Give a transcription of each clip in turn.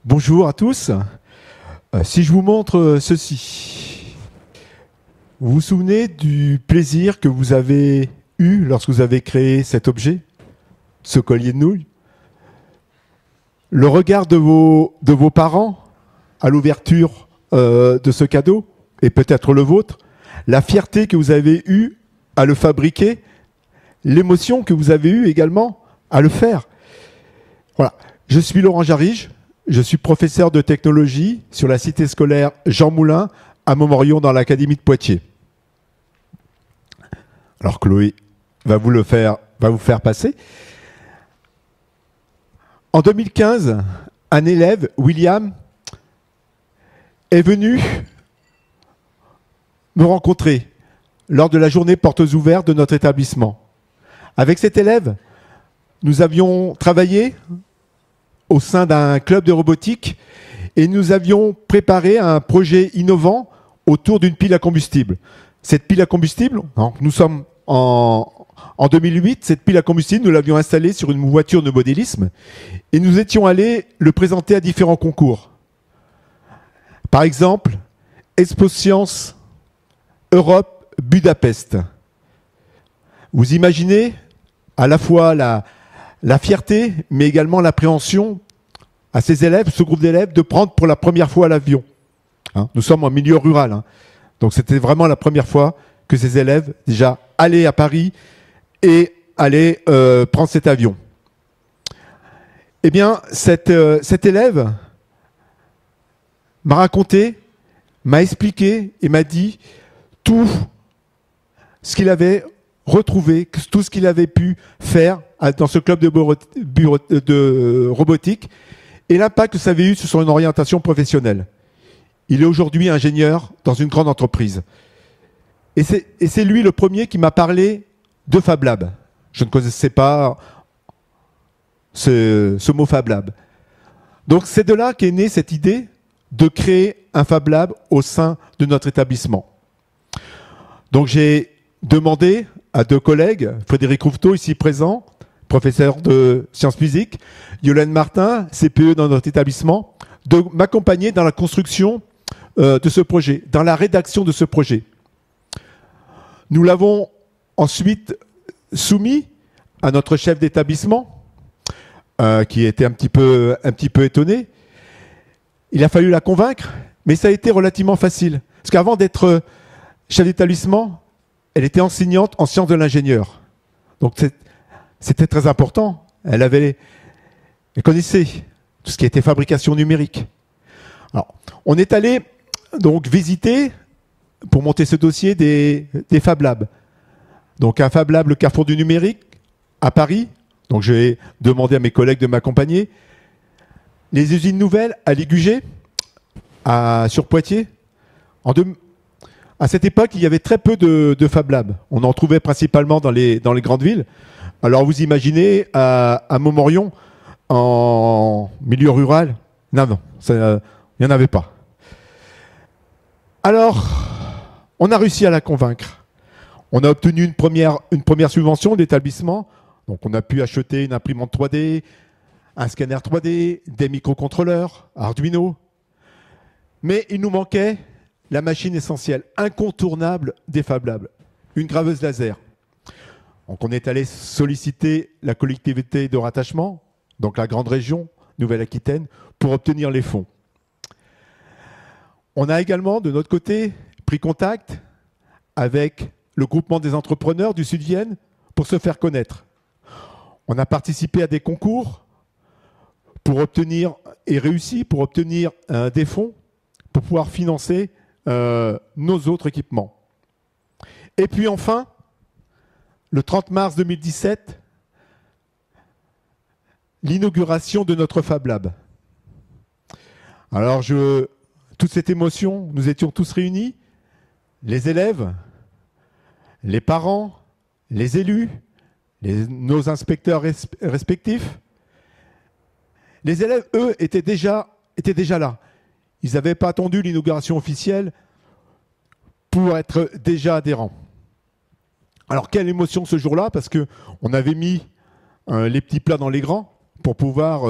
Bonjour à tous. Si je vous montre ceci, vous vous souvenez du plaisir que vous avez eu lorsque vous avez créé cet objet, ce collier de nouilles? Le regard de vos parents à l'ouverture de ce cadeau, et peut-être le vôtre, la fierté que vous avez eue à le fabriquer, l'émotion que vous avez eue également à le faire. Voilà. Je suis Laurent Jarige. Je suis professeur de technologie sur la cité scolaire Jean Moulin à Montmorillon dans l'académie de Poitiers. Alors Chloé va vous faire passer. En 2015, un élève, William, est venu me rencontrer lors de la journée portes ouvertes de notre établissement. Avec cet élève, nous avions travaillé au sein d'un club de robotique et nous avions préparé un projet innovant autour d'une pile à combustible. Cette pile à combustible, nous sommes en 2008, cette pile à combustible, nous l'avions installée sur une voiture de modélisme et nous étions allés le présenter à différents concours. Par exemple, Expo Science Europe Budapest. Vous imaginez à la fois la fierté, mais également l'appréhension à ces élèves, ce groupe d'élèves, de prendre pour la première fois l'avion. Nous sommes en milieu rural, donc c'était vraiment la première fois que ces élèves déjà allaient à Paris et allaient prendre cet avion. Eh bien, cet élève m'a raconté, m'a expliqué et m'a dit tout ce qu'il avait retrouvé, tout ce qu'il avait pu faire dans ce club de robotique et l'impact que ça avait eu sur son orientation professionnelle. Il est aujourd'hui ingénieur dans une grande entreprise. Et c'est lui le premier qui m'a parlé de Fab Lab. Je ne connaissais pas ce mot Fab Lab. Donc c'est de là qu'est née cette idée de créer un Fab Lab au sein de notre établissement. Donc j'ai demandé à deux collègues, Frédéric Rouveteau, ici présent, professeur de sciences physiques, Yolande Martin, CPE dans notre établissement, de m'accompagner dans la construction de ce projet, dans la rédaction de ce projet. Nous l'avons ensuite soumis à notre chef d'établissement, qui était un petit peu étonné. Il a fallu la convaincre, mais ça a été relativement facile. Parce qu'avant d'être chef d'établissement, elle était enseignante en sciences de l'ingénieur. Donc c'était très important. Elle connaissait tout ce qui était fabrication numérique. Alors, on est allé donc visiter, pour monter ce dossier, des Fab Labs. Donc un Fab Lab, le Carrefour du numérique, à Paris. Donc j'ai demandé à mes collègues de m'accompagner. Les usines nouvelles à Ligugé, sur Poitiers. À cette époque, il y avait très peu de Fab Labs. On en trouvait principalement dans les grandes villes. Alors vous imaginez, à Montmorillon, en milieu rural, non, il n'y en avait pas. Alors, on a réussi à la convaincre. On a obtenu une première subvention d'établissement. Donc on a pu acheter une imprimante 3D, un scanner 3D, des microcontrôleurs, Arduino. Mais il nous manquait la machine essentielle, incontournable des Fab Labs, une graveuse laser. Donc on est allé solliciter la collectivité de rattachement, donc la grande région Nouvelle-Aquitaine, pour obtenir les fonds. On a également, de notre côté, pris contact avec le groupement des entrepreneurs du Sud-Vienne pour se faire connaître. On a participé à des concours pour obtenir, et réussi pour obtenir des fonds pour pouvoir financer nos autres équipements. Et puis enfin, le 30 mars 2017, l'inauguration de notre Fab Lab. Alors, toute cette émotion, nous étions tous réunis, les élèves, les parents, les élus, nos inspecteurs respectifs. Les élèves, eux, étaient déjà là. Ils n'avaient pas attendu l'inauguration officielle pour être déjà adhérents. Alors, quelle émotion ce jour-là, parce qu'on avait mis les petits plats dans les grands pour pouvoir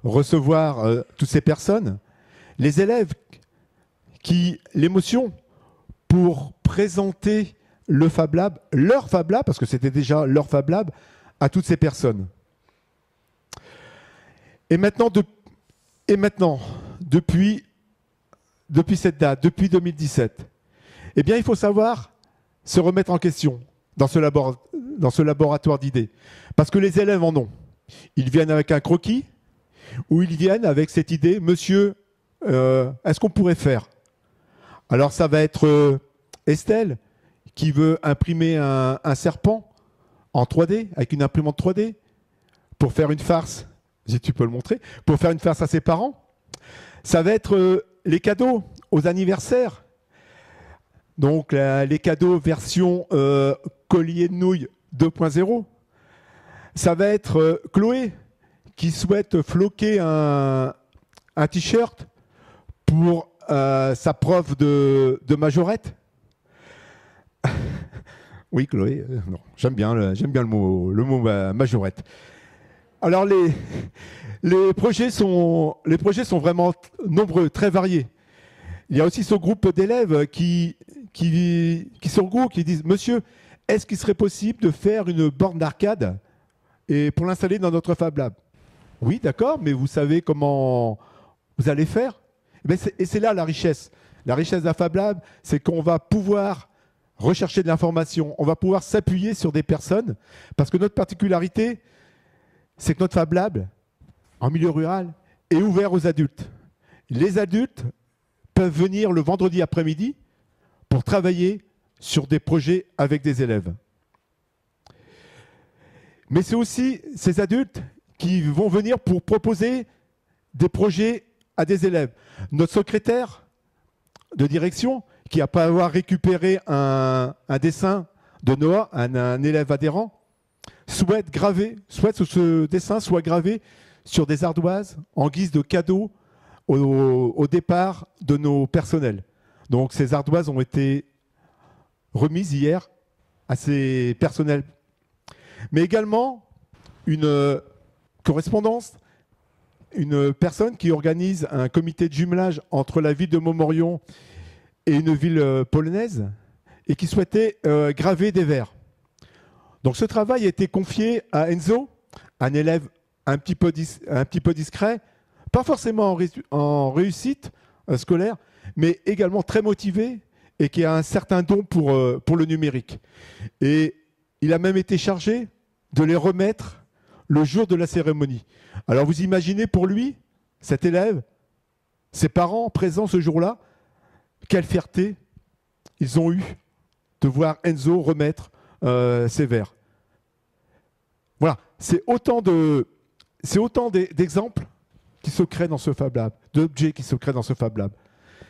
recevoir toutes ces personnes. Les élèves, l'émotion pour présenter le Fab Lab, leur Fab Lab, parce que c'était déjà leur Fab Lab, à toutes ces personnes. Et maintenant, depuis cette date, depuis 2017, eh bien, il faut savoir se remettre en question dans ce laboratoire d'idées. Parce que les élèves en ont. Ils viennent avec un croquis ou ils viennent avec cette idée, monsieur, est-ce qu'on pourrait faire? Alors ça va être Estelle qui veut imprimer un serpent en 3D, avec une imprimante 3D, pour faire une farce, si tu peux le montrer, pour faire une farce à ses parents. Ça va être les cadeaux aux anniversaires. Donc les cadeaux version collier de nouilles 2.0. Ça va être Chloé qui souhaite floquer un t-shirt pour sa prof de majorette. Oui, Chloé, non, j'aime bien le mot majorette. Alors les projets sont vraiment nombreux, très variés. Il y a aussi ce groupe d'élèves qui se regroupent, qui disent « Monsieur, est-ce qu'il serait possible de faire une borne d'arcade et pour l'installer dans notre Fab Lab ?» Oui, d'accord, mais vous savez comment vous allez faire? Et c'est là la richesse. La richesse d'un Fab Lab, c'est qu'on va pouvoir rechercher de l'information, on va pouvoir s'appuyer sur des personnes, parce que notre particularité, c'est que notre Fab Lab, en milieu rural, est ouvert aux adultes. Les adultes peuvent venir le vendredi après-midi pour travailler sur des projets avec des élèves. Mais c'est aussi ces adultes qui vont venir pour proposer des projets à des élèves. Notre secrétaire de direction, qui n'a pas à avoir récupéré un dessin de Noah, un élève adhérent, souhaite que ce dessin soit gravé sur des ardoises en guise de cadeau au départ de nos personnels. Donc ces ardoises ont été remises hier à ces personnels. Mais également une correspondance, une personne qui organise un comité de jumelage entre la ville de Montmorion et une ville polonaise et qui souhaitait graver des vers. Donc ce travail a été confié à Enzo, un élève un petit peu discret, pas forcément en réussite scolaire, mais également très motivé et qui a un certain don pour le numérique. Et il a même été chargé de les remettre le jour de la cérémonie. Alors vous imaginez pour lui, cet élève, ses parents présents ce jour-là, quelle fierté ils ont eu de voir Enzo remettre ses vers. Voilà, c'est autant d'exemples qui se créent dans ce Fab Lab, d'objets qui se créent dans ce Fab Lab.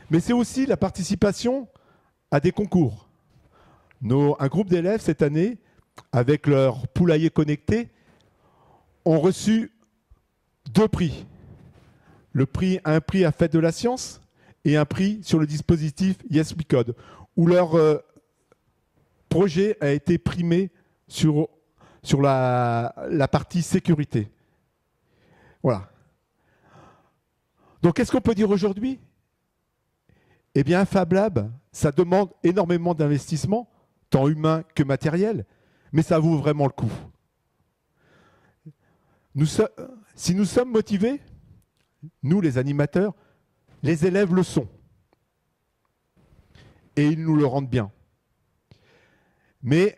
Mais c'est aussi la participation à des concours. Un groupe d'élèves cette année, avec leur poulailler connecté, ont reçu 2 prix. Un prix à Fête de la Science et un prix sur le dispositif Yes We Code, où leur projet a été primé sur la partie sécurité. Voilà. Donc, qu'est-ce qu'on peut dire aujourd'hui? Eh bien, un Fab Lab, ça demande énormément d'investissement, tant humain que matériel, mais ça vaut vraiment le coup. Si nous sommes motivés, nous les animateurs, les élèves le sont. Et ils nous le rendent bien. Mais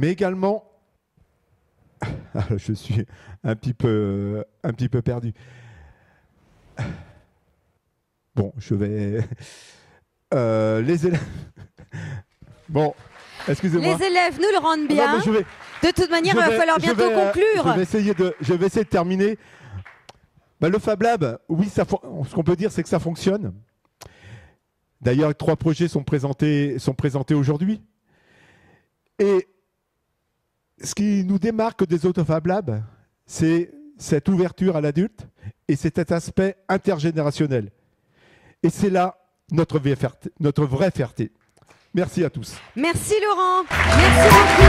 également, je suis un petit peu perdu. Bon, je vais... les élèves... Bon, excusez-moi. Les élèves nous le rendent bien. Non, de toute manière, il va falloir bientôt conclure. Je vais essayer de terminer. Le Fab Lab, oui, ce qu'on peut dire, c'est que ça fonctionne. D'ailleurs, 3 projets sont présentés aujourd'hui. Et ce qui nous démarque des autres Fab Labs, c'est cette ouverture à l'adulte et cet aspect intergénérationnel. Et c'est là notre vraie fierté. Merci à tous. Merci Laurent. Merci beaucoup.